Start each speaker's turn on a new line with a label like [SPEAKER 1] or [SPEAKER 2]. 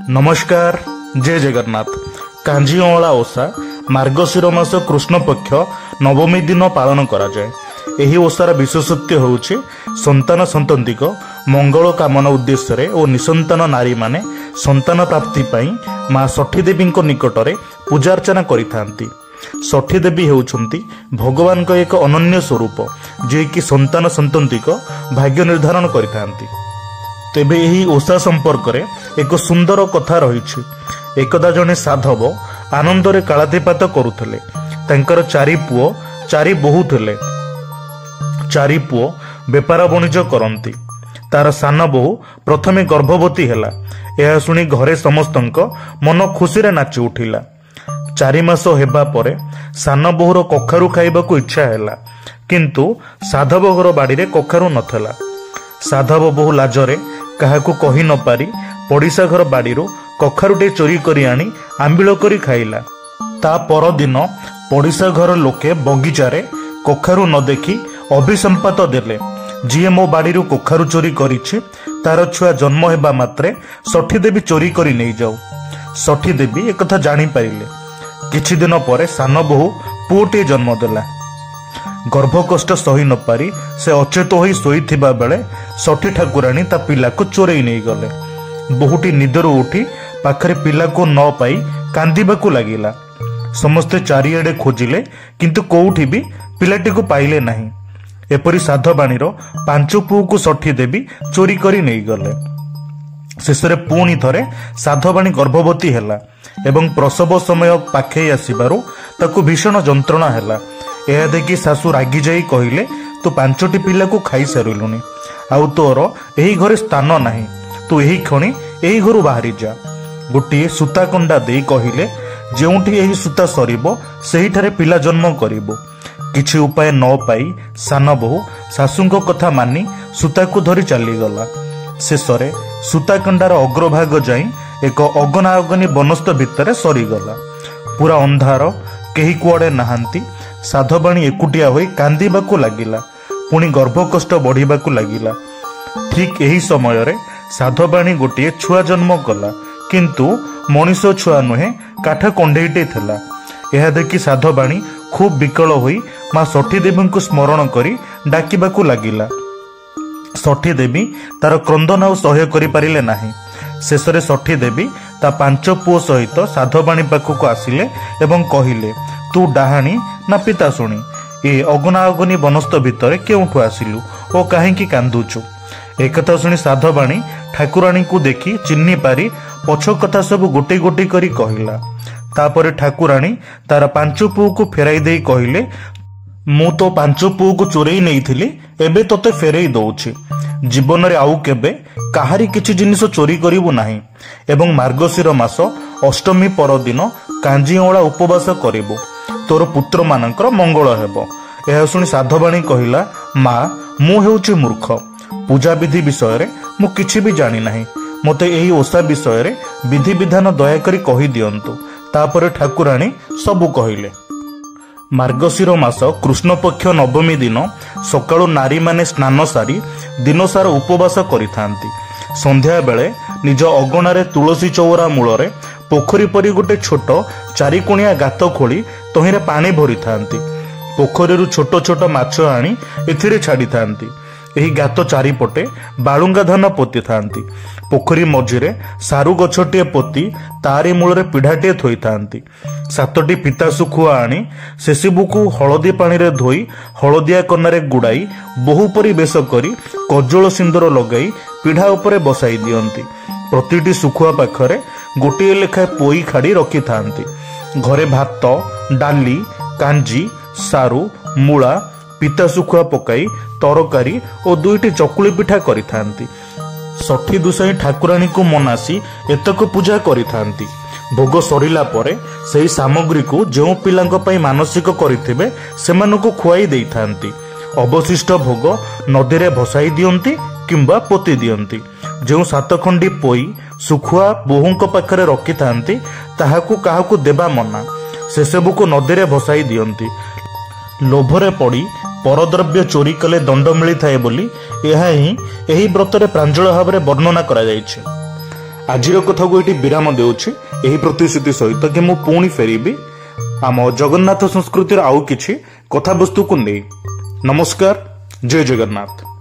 [SPEAKER 1] नमस्कार, जय जगन्नाथ। कांजी अँला ओषा मार्गशीर मास कृष्ण पक्ष नवमी दिन पालन करा जाए। एही ओषार विशेषत्व होउछि संतान संततिक मंगल कामना उद्देश्य और निसंतान नारी माने संतान प्राप्ति पाई माँ षठी देवी निकटरे पूजार्चना करिथांती। षठी देवी हेउछंती भगवान का एक अनन्य स्वरूप जे कि संतान संततिक भाग्य निर्धारण करिथांती। तेबे एही ओषा संपर्क रे एक सुंदर कथा रही। एकदा जने साधव आनंदरे कालातिपात करुथले। तांकर चारि पुओ चारि बोहू थिले। चारि पुओ बेपार वाणिज्य करती। तार सान बोहू प्रथमे गर्भवती हेला। यह सुनी घरे समस्तंक मन खुशी रे नाची उठिला। 4 मास हेबा परे सान बोहूर कखारू खाइबाकू इच्छा हेला, किंतु साधव घर बाड़ी रे कखारू नथला। साधव बोहू लाजरे काहाकू कहि न पारी पड़िशा घर बाड़ीरू कखारूटे चोरी करी आनी आंबिल करी खाइला। ता पर दिन पड़िशा घर लोके बगीचारे कखारू न देखी अभिसंपात देले, जीए मो बाड़ीरू कखारू चोरी करिछि तार छुआ जन्म हेबा मात्रे षठी देवी चोरी करी नहीं जाऊ। षठी देवी एक कथा जानी पारिले। किछि दिन परे सान बोहू पुओटे जन्म देला। गर्भ कष्ट सही न पारी से अचेत होई शोईथिबा बेले षठी ठाकुराणी ता पिला को चोरई नहीं गले। बहुटी निदरू उठी पाखरे पिला को न पाई कांदीबाकू लागिला। समस्ते चारिआडे खोजिले, किंतु कोउठी भी पिलाटी को पाइले नहीं। एपरी साधवाणीर 5 पुओ को षठी देवी चोरी करी नहीं गले। शेषरे पुणी थरे साधवाणी गर्भवती हेला एवं प्रसव समय पाखे आसिबारु ताकू भीषण जंत्रणा हेला। यह देखि सासू रागी जाई कहिले, तू 5टी पिला को खाई सारिलुनी, आउ तोर एही घरे स्थान नाही, तू एही खणी एही घरु बाहरी जा। गोटे सूता कंडा देई कहिले, जेउठी एही सूता सरिबो सेहीठारे पिला जन्म करिबो। किछि उपाय न पाई सान बहु सासूंको कथा मानी सूता को धरी चली गला। शेषरे सूता कंडार अग्रभाग जाई एक अगना अगनी बनस्थ भितरे सरीगला। पूरा अंधार, केही कुआडे नाहांती। साधवाणी एकुटिया होई कांदीबाकू लागिला। पुणी गर्भ कष्ट बढ़िबाकू लागिला। ठीक एही समय रे साधवाणी गोटे छुआ जन्म कला, किंतु मनीष छुआ नुहे, काठ कंडेईटे थिला। यह देखि साधवाणी खूब विकल होई माँ षठी देवी को स्मरण करी डाकिबाकू लागिला। षठी देवी तार क्रंदन आउ सह्य करि पारिले नाही। शेषरे षठी देवी ता 5 पुओ सहित साधवाणी पाखक आसिले एवं कहिले, तू डाहाणी ना पिता शुणी, ए अगना अगनी बनस्थ भितरे केउठु आसिलु ओ काहेकि कांदुचु। एकथा शुणी साधवाणी ठाकुराणी को देखी चिन्नी पारी पछ कथा सब गोटे गोटे करी कहिला। तापरे ठाकुराणी तार 5 पुओ को फेराई देई कहिले, मु तो 5 पुओ को चोरई नेइथिली, एबे तोते फेरई दउछि। जीवन रे आउ केबे काहारी किछि जिनिस चोरी करिवु नाही एवं मार्गशीर मास अष्टमी पर दिन कांजी अँला उपवास करिवु, तोर पुत्र मानकर मंगल हेबो। यह शुणी साधवाणी कहिला, माँ मु हेउछि मूर्ख, पूजा विधि विषय रे मु किछि भी जानि नाही। मते एही ओषा विषय रे विधि विधान दया करी कहि दियंतु। तापरे ठाकुराणी सबु कहिले। मार्गशीर मास कृष्ण पक्ष नवमी दिन सकाळु नारी माने स्नान सारी दिन सारा उपवास करिथांती। संध्या बेले निज अगणारे तुलसी चौरा मूलरे पोखरी परी गोटे छोट 4 कोणिया गात खोली तहिरे पानी भरी थांती। पोखरीरु छोट छोट माछ आनी एथिरे छाड़ी थांती। एही गात चारिपटे बालुंगा धान पोती थांती। पोखरी मझिरे सारू गछटिए पोती तारी मूलरे पिढ़ाटिए थोई थांती। 7टी पिता सुखुआ आनी सेसिबुकु हलदी पानी रे धोई हलदिया कनारे गुड़ाई बहु परी बेश करी कज्जल सिंदूर लगाई पिढ़ा उपरे बसाई दियंती। प्रतिटी सुखुआ पाखरे गोटे लेखाए पोई खाड़ी रखी थांती। घरे भात, डाली, कांजी, सारू, मूला, पिता सुखुआ पकाई तरकारी और 2टी चकुली पिठा करी थांती। षठी दुसाई ठाकुराणी को मनासी एतक पूजा करी थांती। भोग सरिला परे सेही सामग्री को जो पिलांक पई मानसिक करिथिबे सेमानको खुआई देई थांती। अवशिष्ट भोग नदी रे भसाई दियंती किंबा पोती दियंती। जो 7 खंडी पोई सुखुआ बोहूंक पाखरे रखी थांती ताहाकू काहाकू देबा मना। से सबु को नदी रे भसाई दियंती। लोभरे पड़ी परद्रव्य चोरी कले दंड मिली थाए बोली यह ही एही व्रतरे प्रांजल भाव में वर्णना करा जायछि। ଆଜିର କଥାକୁ ଏଠି ବିରାମ ଦେଉଛି ଏହି ପ୍ରତିଶ୍ରୁତି ସହିତ କି ମୁଁ ପୁଣି ଫେରିବି ଆମ ଜଗନ୍ନାଥ ସଂସ୍କୃତିର ଆଉ କିଛି କଥାବସ୍ତୁକୁ ନେଇ। ନମସ୍କାର, ଜୟ ଜଗନ୍ନାଥ।